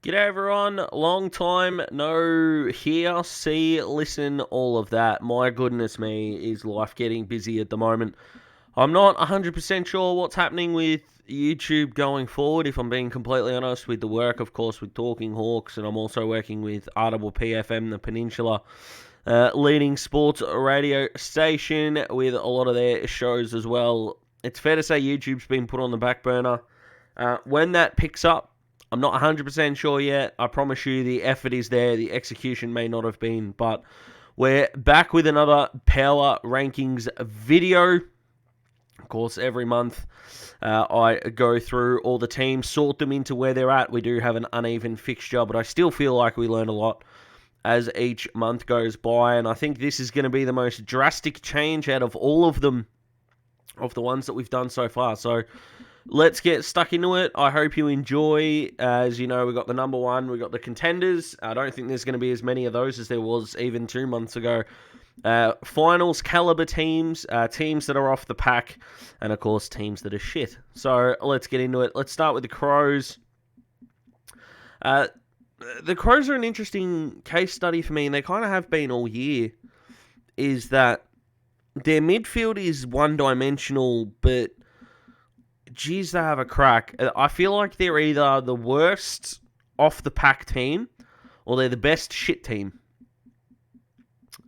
G'day everyone, long time no hear, see, listen, all of that. My goodness me, is life getting busy at the moment. I'm not 100% sure what's happening with YouTube going forward, if I'm being completely honest, with the work, of course, with Talking Hawks, and I'm also working with RPPFM, the Peninsula, leading sports radio station with a lot of their shows as well. It's fair to say YouTube's been put on the back burner. When that picks up, I'm not 100% sure yet. I promise you the effort is there. The execution may not have been, but we're back with another Power Rankings video. Of course, every month I go through all the teams, sort them into where they're at. We do have an uneven fixture, but I still feel like we learn a lot as each month goes by, and I think this is going to be the most drastic change out of all of them, of the ones that we've done so far. So let's get stuck into it. I hope you enjoy. As you know, we got the number one, we got the contenders. I don't think there's going to be as many of those as there was even 2 months ago. Finals caliber teams, teams that are off the pack, and of course teams that are shit. So let's get into it. Let's start with the Crows. The Crows are an interesting case study for me, and they kind of have been all year, is that their midfield is one-dimensional, but geez, they have a crack. I feel like they're either the worst off-the-pack team, or they're the best shit team.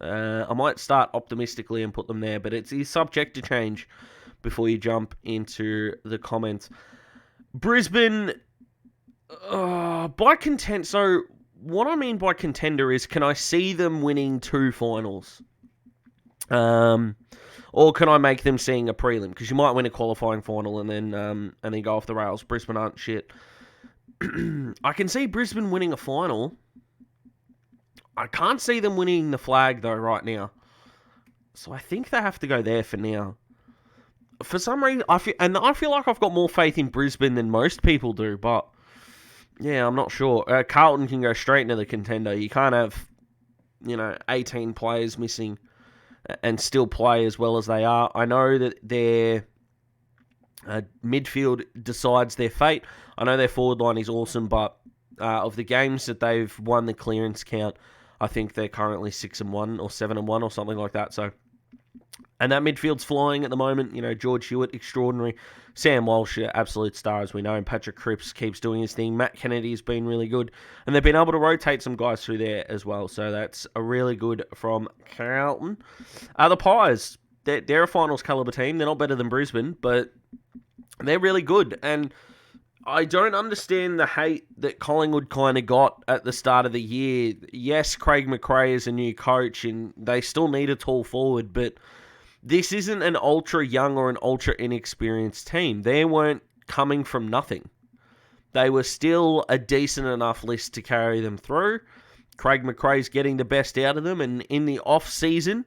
I might start optimistically and put them there, but it's subject to change before you jump into the comments. Brisbane, by content. So what I mean by contender is, can I see them winning 2 finals? Or can I make them seeing a prelim? Because you might win a qualifying final and then go off the rails. Brisbane aren't shit. I can see Brisbane winning a final. I can't see them winning the flag, though, right now. So I think they have to go there for now. For some reason, I feel like I've got more faith in Brisbane than most people do, but yeah, I'm not sure. Carlton can go straight into the contender. You can't have, 18 players missing and still play as well as they are. I know that their midfield decides their fate. I know their forward line is awesome, but of the games that they've won the clearance count, I think they're currently 6-1 or 7-1 or something like that. So, and that midfield's flying at the moment. George Hewitt, extraordinary. Sam Walsh, absolute star, as we know. And Patrick Cripps keeps doing his thing. Matt Kennedy's been really good. And they've been able to rotate some guys through there as well. So that's a really good from Carlton. The Pies, they're a finals caliber team. They're not better than Brisbane, but they're really good. And I don't understand the hate that Collingwood kind of got at the start of the year. Yes, Craig McRae is a new coach, and they still need a tall forward, but this isn't an ultra young or an ultra inexperienced team. They weren't coming from nothing. They were still a decent enough list to carry them through. Craig McRae's getting the best out of them, and in the off-season,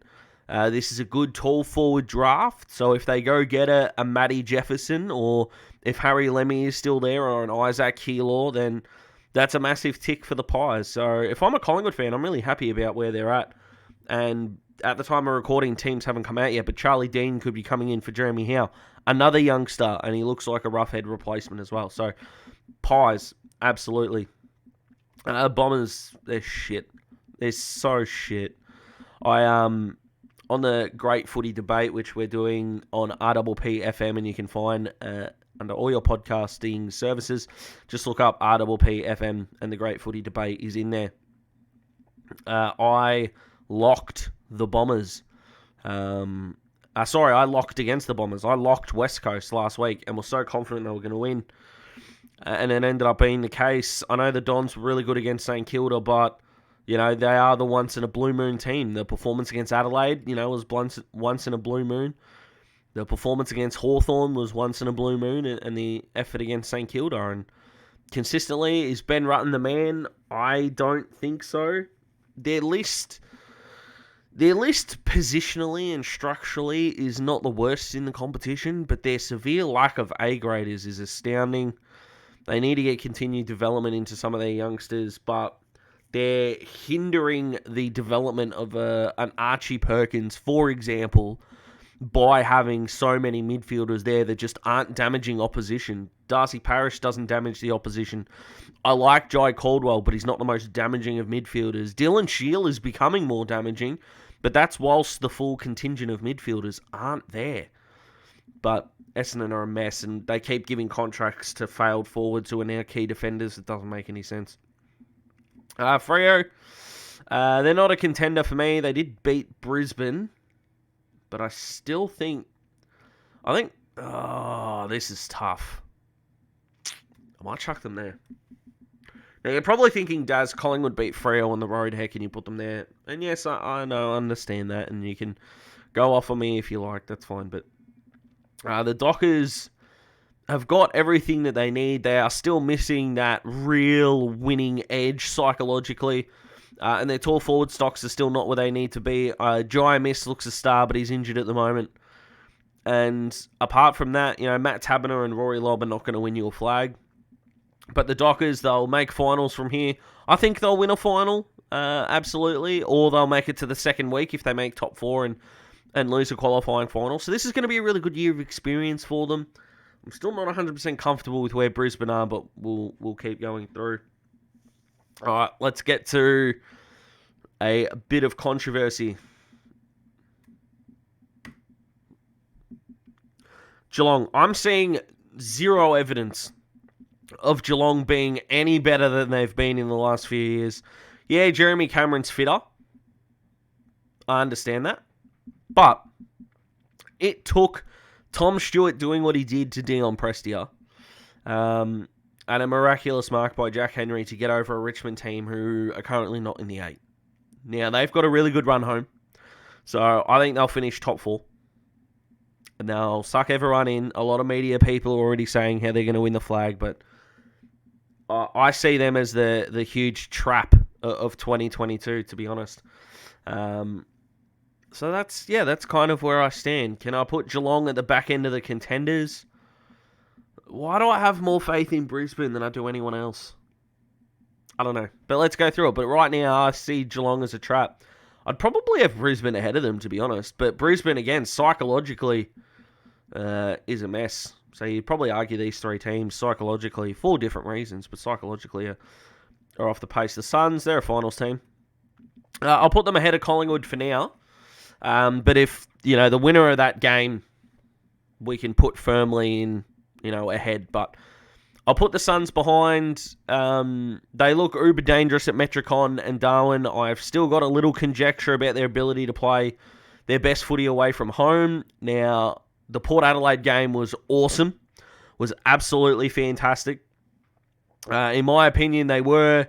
this is a good tall forward draft. So if they go get a Matty Jefferson, or if Harry Lemmy is still there, or an Isaac Keelaw, then that's a massive tick for the Pies. So if I'm a Collingwood fan, I'm really happy about where they're at. And at the time of recording, teams haven't come out yet, but Charlie Dean could be coming in for Jeremy Howe, another youngster, and he looks like a roughhead replacement as well. So Pies, absolutely. Bombers, they're shit. They're so shit. On the Great Footy Debate, which we're doing on RPPFM, and you can find under all your podcasting services, just look up RPPFM, and the Great Footy Debate is in there. I locked the Bombers. I locked against the Bombers. I locked West Coast last week and was so confident they were going to win. And it ended up being the case. I know the Dons were really good against St Kilda, but they are the once in a blue moon team. The performance against Adelaide, was once in a blue moon. The performance against Hawthorn was once in a blue moon, and the effort against St Kilda. And consistently, is Ben Rutten the man? I don't think so. Their list positionally and structurally is not the worst in the competition, but their severe lack of A-graders is astounding. They need to get continued development into some of their youngsters, but they're hindering the development of an Archie Perkins, for example, by having so many midfielders there that just aren't damaging opposition. Darcy Parish doesn't damage the opposition. I like Jai Caldwell, but he's not the most damaging of midfielders. Dylan Shield is becoming more damaging, but that's whilst the full contingent of midfielders aren't there. But Essendon are a mess, and they keep giving contracts to failed forwards who are now key defenders. It doesn't make any sense. Freo, they're not a contender for me. They did beat Brisbane, but I still think... this is tough. I might chuck them there. Now, you're probably thinking, Daz, Collingwood beat Freo on the road. How can you put them there? And yes, I know, I understand that, and you can go off on me if you like. That's fine, but the Dockers have got everything that they need. They are still missing that real winning edge psychologically. And their tall forward stocks are still not where they need to be. Jai Miss looks a star, but he's injured at the moment. And apart from that, Matt Taberner and Rory Lobb are not going to win you a flag. But the Dockers, they'll make finals from here. I think they'll win a final, absolutely. Or they'll make it to the second week if they make top four and lose a qualifying final. So this is going to be a really good year of experience for them. I'm still not 100% comfortable with where Brisbane are, but we'll keep going through. All right, let's get to a bit of controversy. Geelong. I'm seeing zero evidence of Geelong being any better than they've been in the last few years. Yeah, Jeremy Cameron's fitter. I understand that. But it took Tom Stewart doing what he did to Dion Prestia and a miraculous mark by Jack Henry to get over a Richmond team who are currently not in the 8. Now, they've got a really good run home. So I think they'll finish top 4. And they'll suck everyone in. A lot of media people are already saying how they're going to win the flag, but I see them as the huge trap of 2022, to be honest. So that's kind of where I stand. Can I put Geelong at the back end of the contenders? Why do I have more faith in Brisbane than I do anyone else? I don't know. But let's go through it. But right now, I see Geelong as a trap. I'd probably have Brisbane ahead of them, to be honest. But Brisbane, again, psychologically, is a mess. So you'd probably argue these three teams psychologically, for different reasons, but psychologically are off the pace. The Suns, they're a finals team. I'll put them ahead of Collingwood for now. But if, the winner of that game, we can put firmly in, ahead. But I'll put the Suns behind. They look uber dangerous at Metricon and Darwin. I've still got a little conjecture about their ability to play their best footy away from home. Now, the Port Adelaide game was awesome. Was absolutely fantastic. In my opinion, they were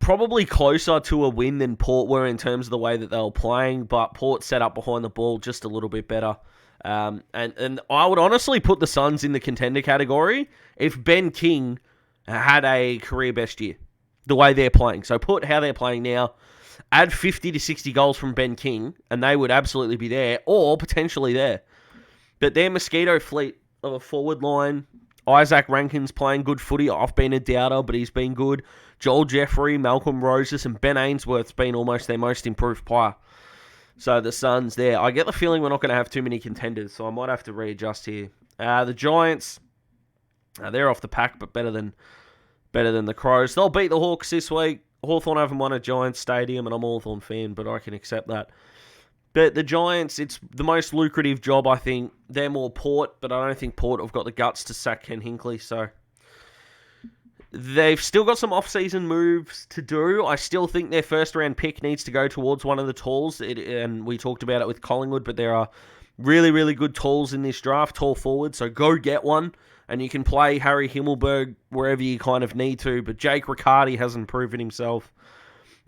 probably closer to a win than Port were in terms of the way that they were playing, but Port set up behind the ball just a little bit better. And I would honestly put the Suns in the contender category if Ben King had a career best year, the way they're playing. So put how they're playing now, add 50 to 60 goals from Ben King, and they would absolutely be there, or potentially there. But their mosquito fleet of a forward line, Isaac Rankin's playing good footy. I've been a doubter, but he's been good. Joel Jeffrey, Malcolm Roses, and Ben Ainsworth's been almost their most improved player. So the Suns there. I get the feeling we're not going to have too many contenders, so I might have to readjust here. The Giants, they're off the pack, but better than the Crows. They'll beat the Hawks this week. Hawthorn haven't won at Giants Stadium, and I'm a Hawthorn fan, but I can accept that. But the Giants, it's the most lucrative job, I think. They're more Port, but I don't think Port have got the guts to sack Ken Hinkley, so they've still got some off-season moves to do. I still think their first-round pick needs to go towards one of the talls, and we talked about it with Collingwood, but there are really, really good talls in this draft, tall forward, so go get one, and you can play Harry Himmelberg wherever you kind of need to, but Jake Riccardi hasn't proven himself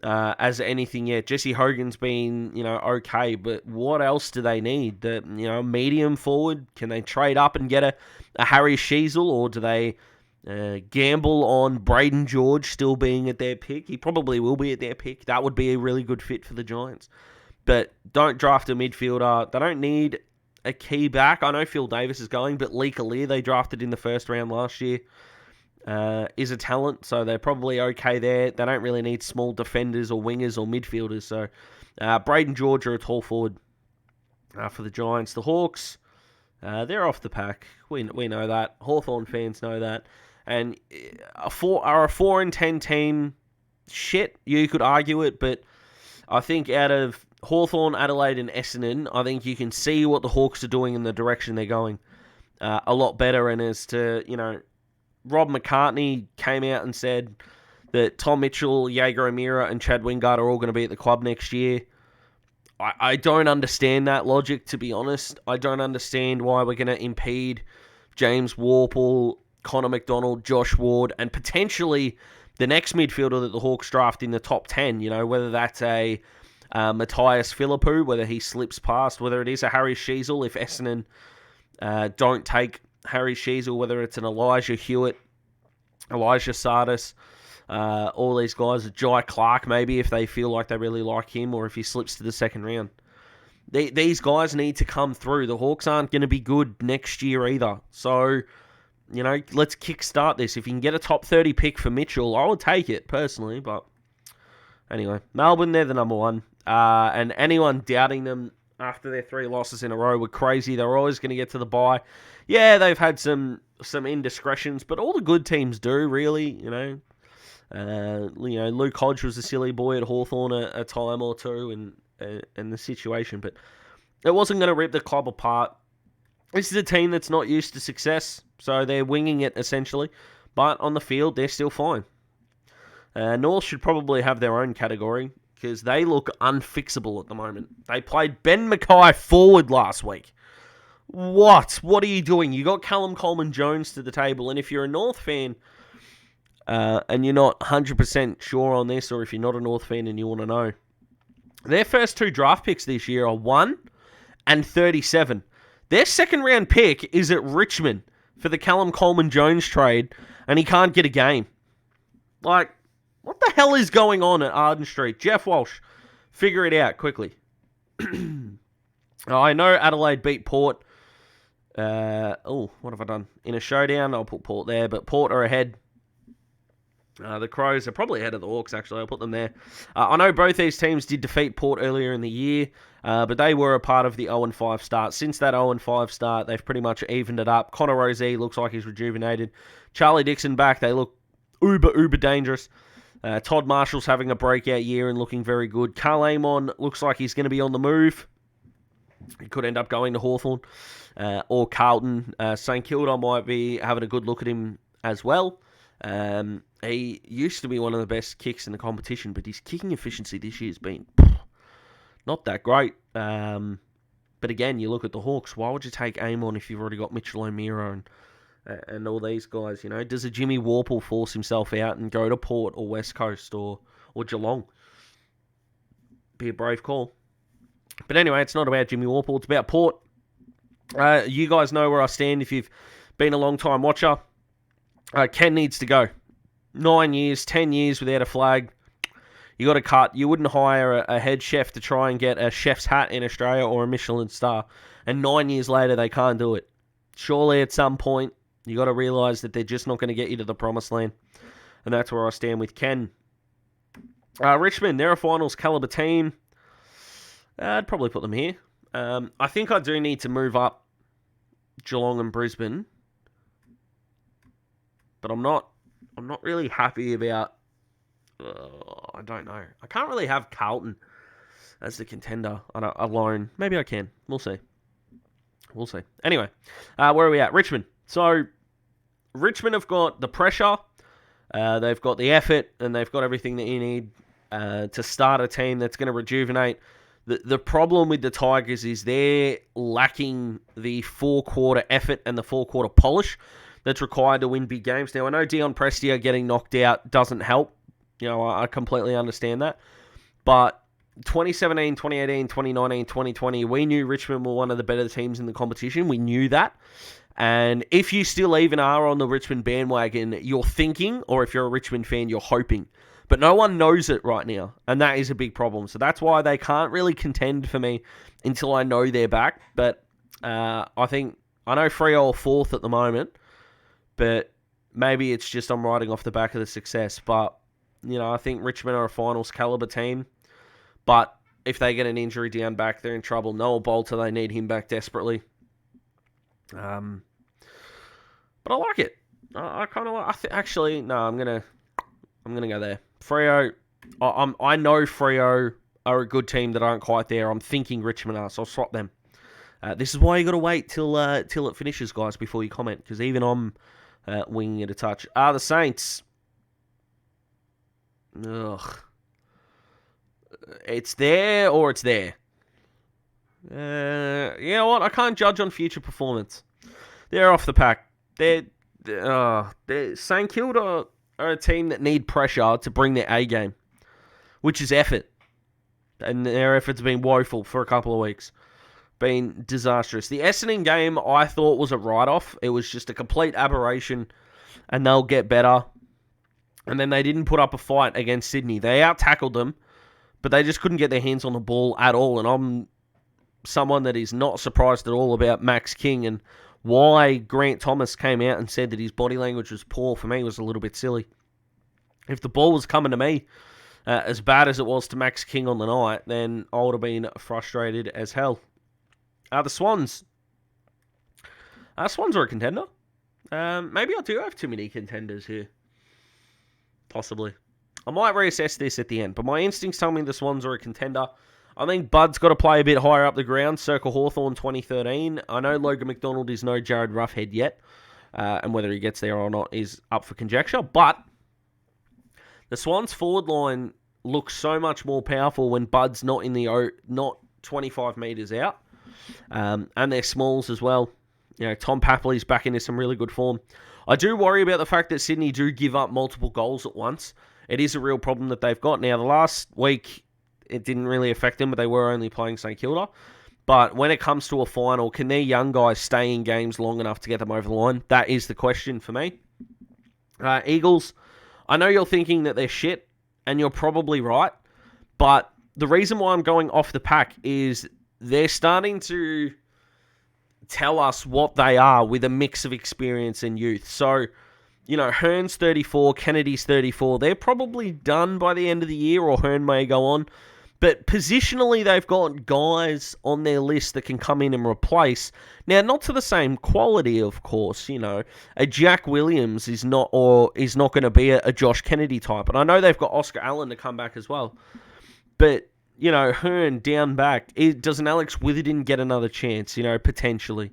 as anything yet. Jesse Hogan's been, okay, but what else do they need? Medium forward? Can they trade up and get a Harry Sheasel, or do they gamble on Braden George still being at their pick? He probably will be at their pick. That would be a really good fit for the Giants. But don't draft a midfielder. They don't need a key back. I know Phil Davis is going, but Lee Kalir they drafted in the first round last year is a talent, so they're probably okay there. They don't really need small defenders or wingers or midfielders, so Braden George are a tall forward. For the Giants. The Hawks, they're off the pack. We know that. Hawthorn fans know that. And a 4-10 team, shit, you could argue it, but I think out of Hawthorn, Adelaide, and Essendon, I think you can see what the Hawks are doing and the direction they're going a lot better. And as to, Rob McCartney came out and said that Tom Mitchell, Jaeger O'Meara, and Chad Wingard are all going to be at the club next year. I don't understand that logic, to be honest. I don't understand why we're going to impede James Worpel, Connor McDonald, Josh Ward, and potentially the next midfielder that the Hawks draft in the top 10, whether that's a Matthias Philippou, whether he slips past, whether it is a Harry Sheasel, if Essendon don't take Harry Sheasel, whether it's an Elijah Hewitt, Elijah Sardis, all these guys, Jai Clark maybe, if they feel like they really like him, or if he slips to the second round. These guys need to come through. The Hawks aren't going to be good next year either. So, let's kickstart this. If you can get a top 30 pick for Mitchell, I would take it, personally. But anyway, Melbourne, they're the number one. And anyone doubting them after their 3 losses in a row were crazy. They were always going to get to the bye. Yeah, they've had some indiscretions, but all the good teams do, really, Luke Hodge was a silly boy at Hawthorn a time or two and the situation, but it wasn't going to rip the club apart. This is a team that's not used to success, so they're winging it essentially, but on the field, they're still fine. North should probably have their own category because they look unfixable at the moment. They played Ben Mackay forward last week. What are you doing? You got Callum Coleman-Jones to the table, and if you're a North fan, and you're not 100% sure on this, or if you're not a North fan and you want to know, their first 2 draft picks this year are 1 and 37. Their second round pick is at Richmond for the Callum Coleman-Jones trade, and he can't get a game. Like, what the hell is going on at Arden Street? Jeff Walsh, figure it out quickly. I know Adelaide beat Port. What have I done? In a showdown, I'll put Port there, but Port are ahead. The Crows are probably ahead of the Hawks, actually. I'll put them there. I know both these teams did defeat Port earlier in the year, but they were a part of the 0-5 start. Since that 0-5 start, they've pretty much evened it up. Connor Rozee looks like he's rejuvenated. Charlie Dixon back. They look uber dangerous. Todd Marshall's having a breakout year and looking very good. Carl Amon looks like he's going to be on the move. He could end up going to Hawthorn or Carlton. St Kilda might be having a good look at him as well. He used to be one of the best kicks in the competition, but his kicking efficiency this year has been not that great. But again, you look at the Hawks. Why would you take Amon if you've already got Mitchell O'Meara and all these guys? Does a Jimmy Worpel force himself out and go to Port or West Coast or Geelong? Be a brave call. But anyway, it's not about Jimmy Worpel. It's about Port. You guys know where I stand if you've been a long-time watcher. Ken needs to go. 9 years, 10 years without a flag. You got to cut. You wouldn't hire a head chef to try and get a chef's hat in Australia or a Michelin star. And 9 years later, they can't do it. Surely at some point, you got to realise that they're just not going to get you to the promised land. And that's where I stand with Ken. Richmond, they're a finals calibre team. I'd probably put them here. I think I do need to move up Geelong and Brisbane. But I'm not really happy about... I don't know. I can't really have Carlton as the contender alone. Maybe I can. We'll see. Anyway, where are we at? Richmond. So, Richmond have got the pressure, they've got the effort, and they've got everything that you need to start a team that's going to rejuvenate. The problem with the Tigers is they're lacking the 4-quarter effort and the 4-quarter polish that's required to win big games. Now, I know Dion Prestia getting knocked out doesn't help. I completely understand that. But 2017, 2018, 2019, 2020, we knew Richmond were one of the better teams in the competition. We knew that. And if you still even are on the Richmond bandwagon, you're thinking, or if you're a Richmond fan, you're hoping. But no one knows it right now, and that is a big problem. So that's why they can't really contend for me until I know they're back. But I know Freo are 4th at the moment, but maybe it's just I'm riding off the back of the success. But, I think Richmond are a finals caliber team. But if they get an injury down back, they're in trouble. Noah Bolter, they need him back desperately. But I like it. I kind of like. Actually, no, I'm gonna go there. Freo. I know Freo are a good team that aren't quite there. I'm thinking Richmond are, so I'll swap them. This is why you got to wait till it finishes, guys, before you comment, because even I'm winging it a touch. The Saints. Ugh. It's there or it's there. You know what? I can't judge on future performance. They're off the pack. They're St Kilda are a team that need pressure to bring their A game, which is effort. And their effort's been woeful for a couple of weeks. Been disastrous. The Essendon game, I thought, was a write-off. It was just a complete aberration, and they'll get better. And then they didn't put up a fight against Sydney. They out-tackled them, but they just couldn't get their hands on the ball at all. And I'm someone that is not surprised at all about Max King, and why Grant Thomas came out and said that his body language was poor, for me, was a little bit silly. If the ball was coming to me, as bad as it was to Max King on the night, then I would have been frustrated as hell. The Swans. Swans are a contender. Maybe I do have too many contenders here. Possibly. I might reassess this at the end, but my instincts tell me the Swans are a contender. I think Bud's got to play a bit higher up the ground, circa Hawthorn 2013. I know Logan McDonald is no Jared Ruffhead yet, and whether he gets there or not is up for conjecture, but the Swans forward line looks so much more powerful when Bud's not 25 metres out. And they're smalls as well. You know, Tom Papley's back into some really good form. I do worry about the fact that Sydney do give up multiple goals at once. It is a real problem that they've got. Now, the last week, it didn't really affect them, but they were only playing St Kilda. But when it comes to a final, can their young guys stay in games long enough to get them over the line? That is the question for me. Eagles, I know you're thinking that they're shit, and you're probably right. But the reason why I'm going off the pack is they're starting to tell us what they are with a mix of experience and youth. So, you know, Hearn's 34, Kennedy's 34. They're probably done by the end of the year, or Hearn may go on. But positionally, they've got guys on their list that can come in and replace. Now, not to the same quality, of course. You know, a Jack Williams is not going to be a Josh Kennedy type. And I know they've got Oscar Allen to come back as well. But you know, Hearn down back. Does an Alex Witherden get another chance? You know, potentially.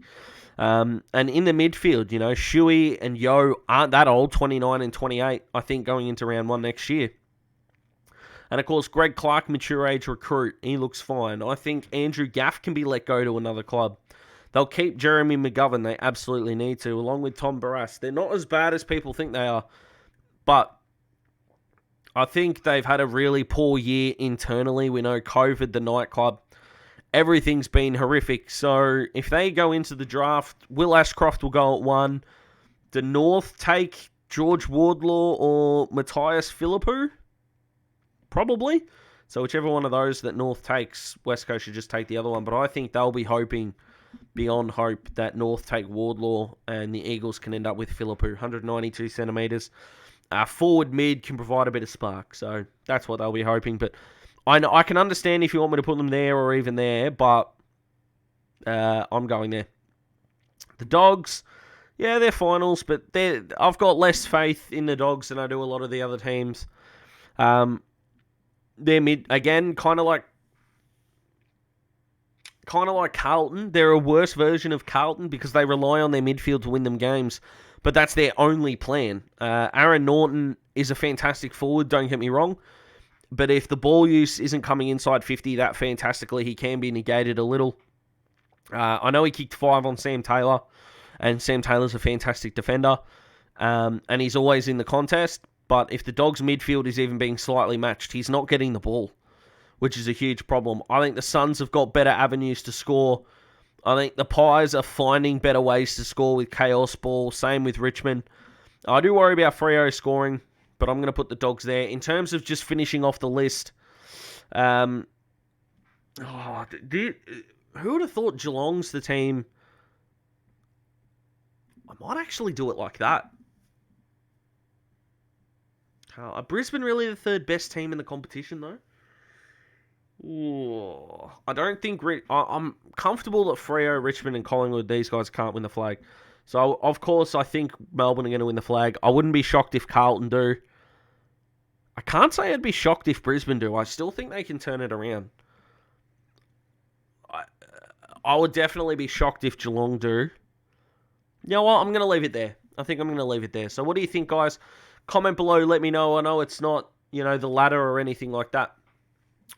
And in the midfield, you know, Shuey and Yo aren't that old, 29 and 28, I think, going into round 1 next year. And, of course, Greg Clark, mature age recruit. He looks fine. I think Andrew Gaff can be let go to another club. They'll keep Jeremy McGovern. They absolutely need to, along with Tom Barras. They're not as bad as people think they are. But I think they've had a really poor year internally. We know COVID, the nightclub, everything's been horrific. So if they go into the draft, Will Ashcroft will go at 1. Do North take George Wardlaw or Matthias Philippou? Probably. So whichever one of those that North takes, West Coast should just take the other one. But I think they'll be hoping beyond hope that North take Wardlaw and the Eagles can end up with Philippou, 192 centimetres. Forward mid can provide a bit of spark. So that's what they'll be hoping. But I can understand if you want me to put them there or even there, but I'm going there. The Dogs, yeah, they're finals, but I've got less faith in the Dogs than I do a lot of the other teams. They're mid, again, kind of like Carlton. They're a worse version of Carlton because they rely on their midfield to win them games, but that's their only plan. Aaron Norton is a fantastic forward, don't get me wrong, but if the ball use isn't coming inside 50 that fantastically, he can be negated a little. I know he kicked 5 on Sam Taylor, and Sam Taylor's a fantastic defender, and he's always in the contest, but if the Dogs' midfield is even being slightly matched, he's not getting the ball, which is a huge problem. I think the Suns have got better avenues to score. I think the Pies are finding better ways to score with chaos ball. Same with Richmond. I do worry about Freo scoring, but I'm going to put the Dogs there. In terms of just finishing off the list, who would have thought Geelong's the team? I might actually do it like that. Are Brisbane really the third best team in the competition, though? Ooh, I don't think I'm comfortable that Freo, Richmond, and Collingwood, these guys can't win the flag. So of course I think Melbourne are going to win the flag. I wouldn't be shocked if Carlton do. I can't say I'd be shocked if Brisbane do. I still think they can turn it around. I, I would definitely be shocked if Geelong do. You know what? I'm going to leave it there. I think I'm going to leave it there. So what do you think, guys? Comment below. Let me know. I know it's not, the ladder or anything like that.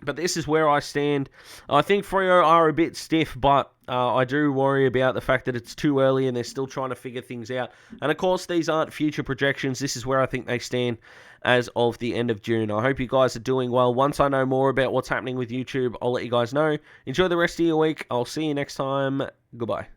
But this is where I stand. I think Freo are a bit stiff, but I do worry about the fact that it's too early and they're still trying to figure things out. And of course, these aren't future projections. This is where I think they stand as of the end of June. I hope you guys are doing well. Once I know more about what's happening with YouTube, I'll let you guys know. Enjoy the rest of your week. I'll see you next time. Goodbye.